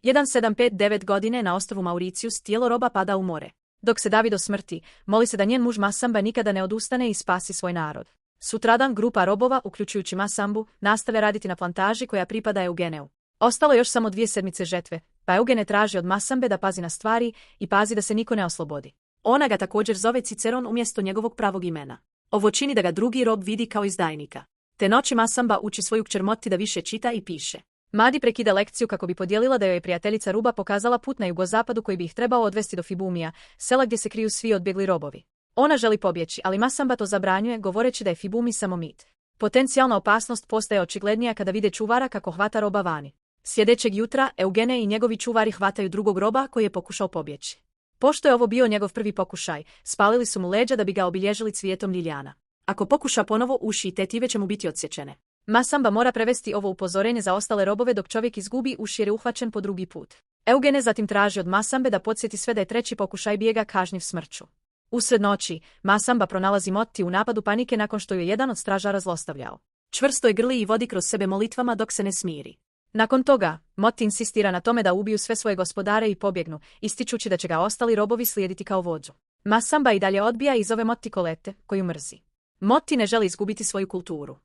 1759 godine na ostrvu Mauricijus tijelo roba pada u more. Dok se Davido smrti, moli se da njen muž Masamba nikada ne odustane i spasi svoj narod. Sutradan grupa robova, uključujući Masambu, nastavlja raditi na plantaži koja pripada Eugeneu. Ostalo još samo 2 sedmice žetve, pa Eugene traži od Masambe da pazi na stvari i pazi da se niko ne oslobodi. Ona ga također zove Ciceron umjesto njegovog pravog imena. Ovo čini da ga drugi rob vidi kao izdajnika. Te noći Masamba uči svoju kćer Moti da više čita i piše. Madi prekida lekciju kako bi podijelila da joj je prijateljica Ruba pokazala put na jugozapadu koji bi ih trebao odvesti do Fibumija, sela gdje se kriju svi odbjegli robovi. Ona želi pobjeći, ali Masamba to zabranjuje, govoreći da je Fibumi samo mit. Potencijalna opasnost postaje očiglednija kada vide čuvara kako hvata roba vani. Sljedećeg jutra Eugene i njegovi čuvari hvataju drugog roba koji je pokušao pobjeći. Pošto je ovo bio njegov prvi pokušaj, spalili su mu leđa da bi ga obilježili cvijetom ljiljana. Ako pokuša ponovo, uši i tetive će mu biti odsječene. Masamba mora prevesti ovo upozorenje za ostale robove dok čovjek izgubi uši jer je uhvaćen po drugi put. Eugene zatim traži od Masambe da podsjeti sve da je treći pokušaj bijega kažnjiv smrću. Usred noći, Masamba pronalazi Moti u napadu panike nakon što ju je jedan od stražara zlostavljao. Čvrsto je grli i vodi kroz sebe molitvama dok se ne smiri. Nakon toga, Moti insistira na tome da ubiju sve svoje gospodare i pobjegnu, ističući da će ga ostali robovi slijediti kao vođu. Masamba i dalje odbija i zove Moti Kolete, koju mrzi. Moti ne želi izgubiti svoju kulturu.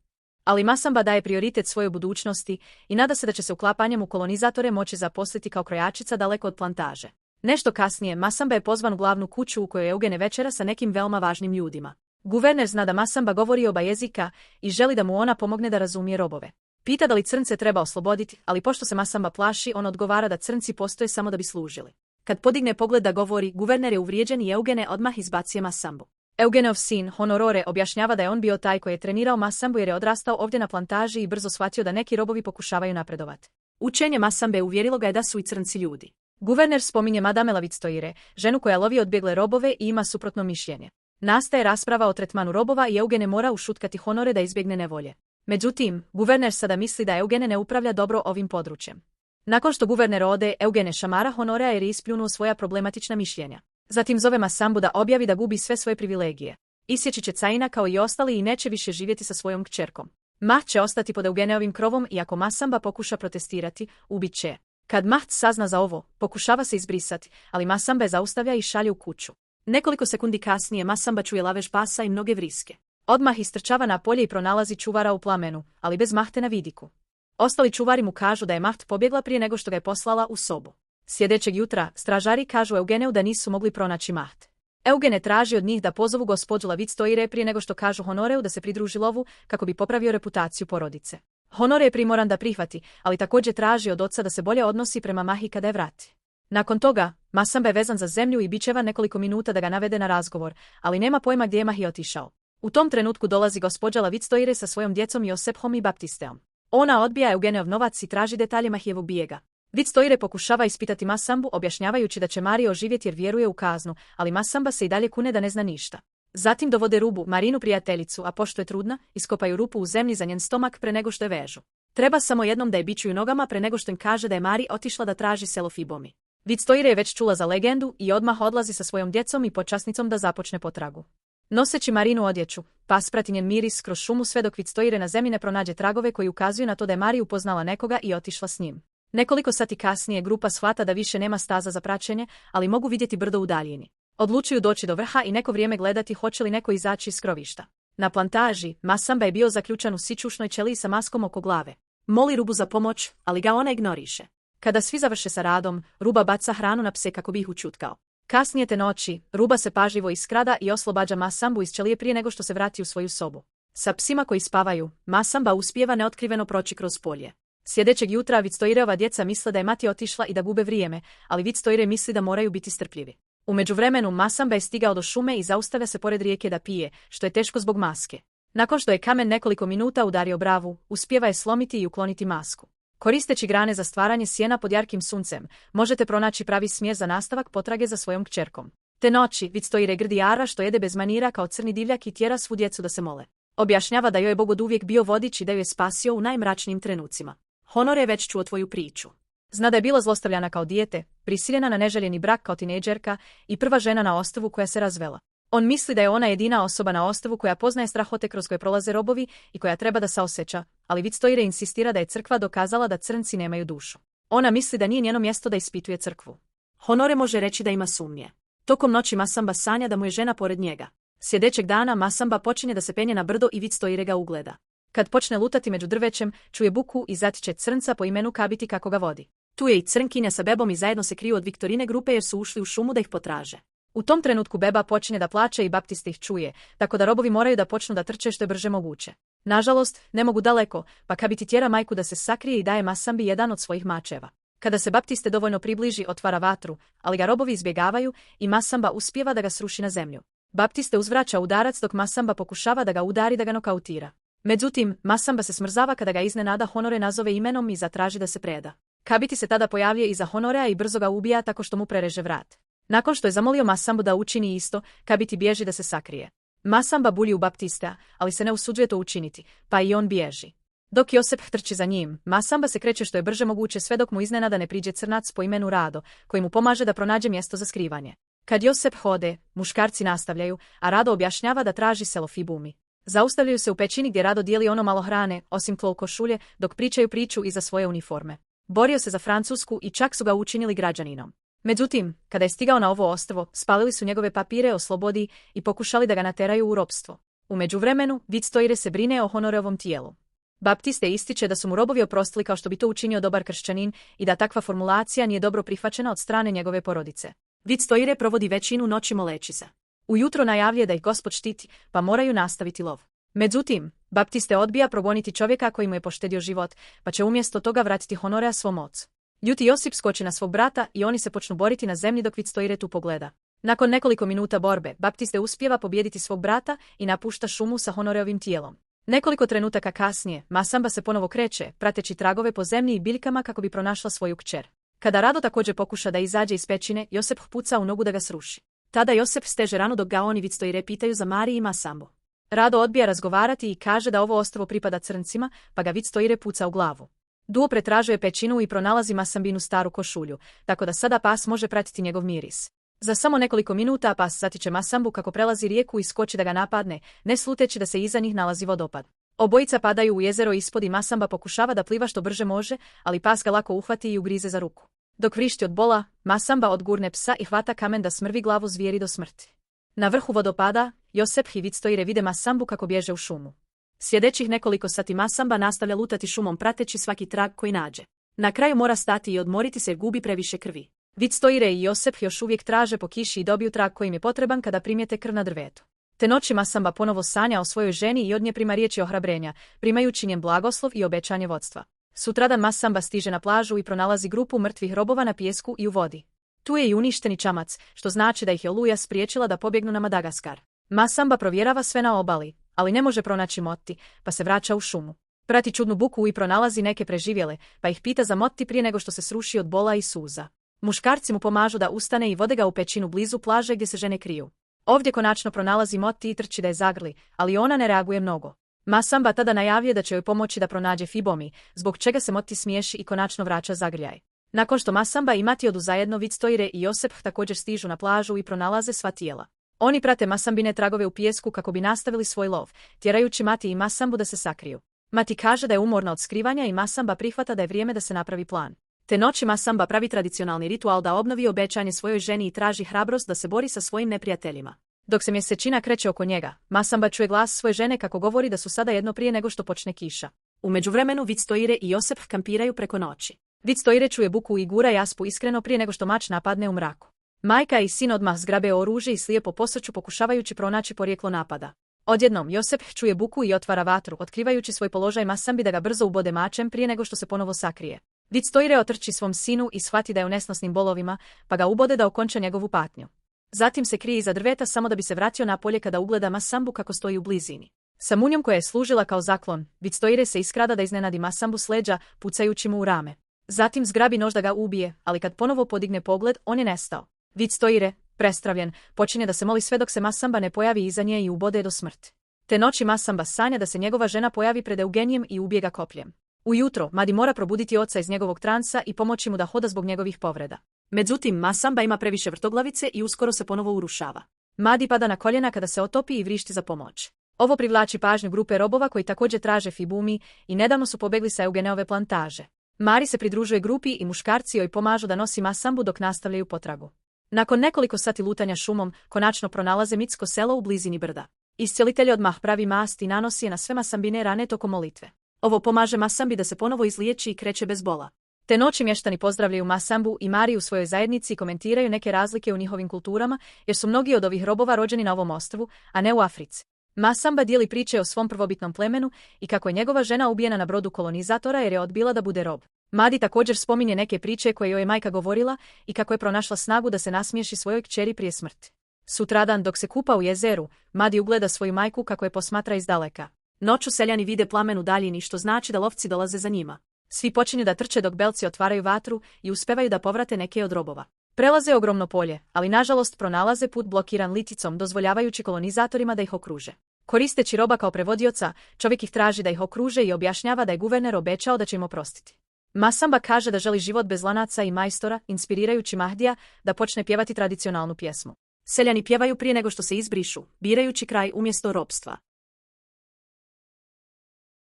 Ali Masamba daje prioritet svojoj budućnosti i nada se da će se uklapanjem u kolonizatore moći zaposliti kao krojačica daleko od plantaže. Nešto kasnije, Masamba je pozvan u glavnu kuću u kojoj Eugene večera sa nekim veoma važnim ljudima. Guverner zna da Masamba govori oba jezika i želi da mu ona pomogne da razumije robove. Pita da li crnce treba osloboditi, ali pošto se Masamba plaši, on odgovara da crnci postoje samo da bi služili. Kad podigne pogled da govori, guverner je uvrijeđen i Eugene odmah izbacio Masambu. Eugeneov sin, Honorore, objašnjava da je on bio taj koji je trenirao Masambu jer je odrastao ovdje na plantaži i brzo shvatio da neki robovi pokušavaju napredovati. Učenje Masambe uvjerilo ga je da su i crnci ljudi. Guverner spominje Madame Lavitstoire, ženu koja lovi odbjegle robove i ima suprotno mišljenje. Nastaje rasprava o tretmanu robova i Eugene mora ušutkati Honore da izbjegne nevolje. Međutim, guverner sada misli da Eugene ne upravlja dobro ovim područjem. Nakon što guverner ode, Eugene šamara Honorea jer je ispljunuo svoja problematična mišljenja. Zatim zove Masambu da objavi da gubi sve svoje privilegije. Isjeći će Caina kao i ostali i neće više živjeti sa svojom kćerkom. Maht će ostati pod Eugeneovim krovom i ako Masamba pokuša protestirati, ubit će. Kad Maht sazna za ovo, pokušava se izbrisati, ali Masamba je zaustavlja i šalje u kuću. Nekoliko sekundi kasnije Masamba čuje lavež pasa i mnoge vriske. Odmah istrčava na polje i pronalazi čuvara u plamenu, ali bez Mahte na vidiku. Ostali čuvari mu kažu da je Maht pobjegla prije nego što ga je poslala u sobu. Sljedećeg jutra, stražari kažu Eugeneu da nisu mogli pronaći Maht. Eugene traži od njih da pozovu gospođu Lavitstoire prije nego što kažu Honoreu da se pridruži lovu kako bi popravio reputaciju porodice. Honore je primoran da prihvati, ali također traži od oca da se bolje odnosi prema Mahi kada je vrati. Nakon toga, Masamba je vezan za zemlju i bičeva nekoliko minuta da ga navede na razgovor, ali nema pojma gdje je Mahi otišao. U tom trenutku dolazi gospođa Lavitstoire sa svojom djecom Josephom i Baptisteom. Ona odbija Eugeneov novac i traži detalje Mahijevog bijega. Lavitstoire pokušava ispitati Masambu objašnjavajući da će Mario oživjeti jer vjeruje u kaznu, ali Masamba se i dalje kune da ne zna ništa. Zatim dovode Rubu, Marinu prijateljicu, a pošto je trudna, iskopaju rupu u zemlji za njen stomak pre nego što je vežu. Treba samo jednom da je bičuju nogama pre nego što im kaže da je Mari otišla da traži selo Fibumi. Lavitstoire je već čula za legendu i odmah odlazi sa svojom djecom i počasnicom da započne potragu. Noseći Marinu odjeću, pas prati njen miris kroz šumu sve dok Lavitstoire na zemlji ne pronađe tragove koji ukazuju na to da je Mari upoznala nekoga i otišla s njim. Nekoliko sati kasnije grupa shvata da više nema staza za praćenje, ali mogu vidjeti brdo u daljini. Odlučuju doći do vrha i neko vrijeme gledati hoće li neko izaći iz skrovišta. Na plantaži, Masamba je bio zaključan u sićušnoj ćeliji sa maskom oko glave. Moli Rubu za pomoć, ali ga ona ignoriše. Kada svi završe sa radom, Ruba baca hranu na pse kako bi ih učutkao. Kasnije te noći, Ruba se pažljivo iskrada i oslobađa Masambu iz ćelije prije nego što se vrati u svoju sobu. Sa psima koji spavaju, Masamba uspijeva neotkriveno proći kroz polje. Sljedećeg jutra Lavitstoireova djeca misle da je mati otišla i da gube vrijeme, ali Lavitstoire misli da moraju biti strpljivi. U međuvremenu Masamba je stigao do šume i zaustavlja se pored rijeke da pije, što je teško zbog maske. Nakon što je kamen nekoliko minuta udario bravu, uspijeva je slomiti i ukloniti masku. Koristeći grane za stvaranje sjena pod jarkim suncem, možete pronaći pravi smjer za nastavak potrage za svojom kćerkom. Te noći Lavitstoire grdi Ara što jede bez manira kao crni divljak i tjera svu djecu da se mole. Objašnjava da joj je Bog oduvijek bio vodič i da ju je spasio u najmračnijim trenucima. Honore je već čuo tvoju priču. Zna da je bila zlostavljana kao dijete, prisiljena na neželjeni brak kao tinejdžerka i prva žena na ostrvu koja se razvela. On misli da je ona jedina osoba na ostrvu koja poznaje strahote kroz koje prolaze robovi i koja treba da saosjeća, ali Lavitstoire insistira da je crkva dokazala da crnci nemaju dušu. Ona misli da nije njeno mjesto da ispituje crkvu. Honore može reći da ima sumnje. Tokom noći Masamba sanja da mu je žena pored njega. Sljedećeg dana Masamba počinje da se penje na brdo i Vitstoire ga ugleda. Kad počne lutati među drvećem, čuje buku i zatiče crnca po imenu Kabiti kako ga vodi. Tu je i crnkinja sa bebom i zajedno se kriju od Viktorine grupe jer su ušli u šumu da ih potraže. U tom trenutku beba počinje da plače i Baptista ih čuje, tako da robovi moraju da počnu da trče što je brže moguće. Nažalost, ne mogu daleko, pa Kabiti tjera majku da se sakrije i daje Masambi jedan od svojih mačeva. Kada se Baptiste dovoljno približi, otvara vatru, ali ga robovi izbjegavaju i Masamba uspijeva da ga sruši na zemlju. Baptiste uzvraća udarac dok Masamba pokušava da ga udari da ga nokautira. Međutim, Masamba se smrzava kada ga iznenada Honore nazove imenom i zatraži da se preda. Kabiti se tada pojavljuje iza Honorea i brzo ga ubija tako što mu prereže vrat. Nakon što je zamolio Masambu da učini isto, Kabiti bježi da se sakrije. Masamba bulji u Baptista, ali se ne usuđuje to učiniti, pa i on bježi. Dok Josep trči za njim, Masamba se kreće što je brže moguće sve dok mu iznenada ne priđe crnac po imenu Rado, koji mu pomaže da pronađe mjesto za skrivanje. Kad Josep hode, muškarci nastavljaju, a Rado objašnjava da traži selo Fibumi. Zaustavljaju se u pećini gdje Rado dijeli ono malo hrane, osim tlo košulje, dok pričaju priču iza svoje uniforme. Borio se za Francusku i čak su ga učinili građaninom. Međutim, kada je stigao na ovo ostrvo, spalili su njegove papire o slobodi i pokušali da ga nateraju u ropstvo. U međuvremenu, Vitstoire se brine o Honoreovom tijelu. Baptiste ističe da su mu robovi oprostili kao što bi to učinio dobar kršćanin i da takva formulacija nije dobro prihvaćena od strane njegove porodice. Vitstoire provodi većinu noći moleći se. Ujutro najavljuje da ih Gospod štiti, pa moraju nastaviti lov. Međutim, Baptiste odbija progoniti čovjeka koji mu je poštedio život, pa će umjesto toga vratiti Honorea svom ocu. Ljuti Josip skoči na svog brata i oni se počnu boriti na zemlji dok Vitstoire tu pogleda. Nakon nekoliko minuta borbe, Baptiste uspijeva pobijediti svog brata i napušta šumu sa Honoreovim tijelom. Nekoliko trenutaka kasnije, Masamba se ponovo kreće, prateći tragove po zemlji i biljkama kako bi pronašla svoju kćer. Kada Rado također pokuša da izađe iz pećine, Josep puca u nogu da ga sruši. Tada Josep steže ranu dok ga on i Vitstoire pitaju za Mari i Masambu. Rado odbija razgovarati i kaže da ovo ostrvo pripada crncima, pa ga Vitstoire puca u glavu. Duo pretražuje pećinu i pronalazi Masambinu staru košulju, tako da sada pas može pratiti njegov miris. Za samo nekoliko minuta pas zatiče Masambu kako prelazi rijeku i skoči da ga napadne, ne sluteći da se iza njih nalazi vodopad. Obojica padaju u jezero ispod i Masamba pokušava da pliva što brže može, ali pas ga lako uhvati i ugrize za ruku. Dok vrišti od bola, Masamba odgurne psa i hvata kamen da smrvi glavu zvijeri do smrti. Na vrhu vodopada, Josep i Vitstoire vide Masambu kako bježe u šumu. Sljedećih nekoliko sati Masamba nastavlja lutati šumom prateći svaki trag koji nađe. Na kraju mora stati i odmoriti se jer gubi previše krvi. Vitstoire i Josep još uvijek traže po kiši i dobiju trag koji im je potreban kada primijete krv na drvetu. Te noći Masamba ponovo sanja o svojoj ženi i od nje prima riječi ohrabrenja, primajući njen blagoslov i obećanje vodstva. Sutradan Masamba stiže na plažu i pronalazi grupu mrtvih robova na pijesku i u vodi. Tu je i uništeni čamac, što znači da ih je oluja spriječila da pobjegnu na Madagaskar. Masamba provjerava sve na obali, ali ne može pronaći Motti, pa se vraća u šumu. Prati čudnu buku i pronalazi neke preživjele, pa ih pita za Motti prije nego što se sruši od bola i suza. Muškarci mu pomažu da ustane i vode ga u pećinu blizu plaže gdje se žene kriju. Ovdje konačno pronalazi Motti i trči da je zagrli, ali ona ne reaguje mnogo. Masamba tada najavljuje da će joj pomoći da pronađe Fibomi, zbog čega se Motti smiješi i konačno vraća zagrljaj. Nakon što Masamba i Mati odu zajedno, Vitstoire i Josep također stižu na plažu i pronalaze sva tijela. Oni prate Masambine tragove u pijesku kako bi nastavili svoj lov, tjerajući Mati i Masambu da se sakriju. Mati kaže da je umorna od skrivanja i Masamba prihvata da je vrijeme da se napravi plan. Te noći Masamba pravi tradicionalni ritual da obnovi obećanje svojoj ženi i traži hrabrost da se bori sa svojim neprijateljima. Dok se mjesečina kreće oko njega, Masamba čuje glas svoje žene kako govori da su sada jedno prije nego što počne kiša. U međuvremenu Vitstoire i Josep kampiraju preko noći. Vitstoire čuje buku i gura jaspu iskreno prije nego što mač napadne u mraku. Majka i sin odmah zgrabe oružje i slijepo posrću pokušavajući pronaći porijeklo napada. Odjednom Josep čuje buku i otvara vatru, otkrivajući svoj položaj Masambi da ga brzo ubode mačem prije nego što se ponovo sakrije. Vitstoire otrči svom sinu i shvati da je u nesnosnim bolovima, pa ga ubode da okonča njegovu patnju. Zatim se krije iza drveta samo da bi se vratio na polje kada ugleda Masambu kako stoji u blizini. Sa munjom koja je služila kao zaklon, Vitstoire se iskrada da iznenadi Masambu s leđa, pucajući mu u rame. Zatim zgrabi nož da ga ubije, ali kad ponovo podigne pogled, on je nestao. Vitstoire, prestravljen, počinje da se moli sve dok se Masamba ne pojavi iza nje i ubode do smrti. Te noći Masamba sanja da se njegova žena pojavi pred Eugenijem i ubije ga kopljem. Ujutro, Madi mora probuditi oca iz njegovog transa i pomoći mu da hoda zbog njegovih povreda. Međutim, Masamba ima previše vrtoglavice i uskoro se ponovo urušava. Madi pada na koljena kada se otopi i vrišti za pomoć. Ovo privlači pažnju grupe robova koji također traže Fibumi i nedavno su pobjegli sa Eugeneove plantaže. Mari se pridružuje grupi i muškarci joj pomažu da nosi masambu dok nastavljaju potragu. Nakon nekoliko sati lutanja šumom, konačno pronalaze mitsko selo u blizini brda. Iscelitelj odmah pravi mast i nanosi je na sve masambine rane tokom molitve. Ovo pomaže masambi da se ponovo izliječi i kreće bez bola. Te noći mještani pozdravljaju masambu i Mari u svojoj zajednici i komentiraju neke razlike u njihovim kulturama, jer su mnogi od ovih robova rođeni na ovom ostrvu, a ne u Africi. Masamba dijeli priče o svom prvobitnom plemenu i kako je njegova žena ubijena na brodu kolonizatora jer je odbila da bude rob. Madi također spominje neke priče koje joj je majka govorila i kako je pronašla snagu da se nasmiješi svojoj kćeri prije smrti. Sutradan dok se kupa u jezeru, Madi ugleda svoju majku kako je posmatra izdaleka. Noću seljani vide plamen u daljini što znači da lovci dolaze za njima. Svi počinju da trče dok belci otvaraju vatru i uspevaju da povrate neke od robova. Prelaze ogromno polje, ali nažalost pronalaze put blokiran liticom dozvoljavajući kolonizatorima da ih okruže. Koristeći roba kao prevodioca, čovjek ih traži da ih okruže i objašnjava da je guverner obećao da će im oprostiti. Masamba kaže da želi život bez lanaca i majstora, inspirirajući Mahdija da počne pjevati tradicionalnu pjesmu. Seljani pjevaju prije nego što se izbrišu, birajući kraj umjesto ropstva.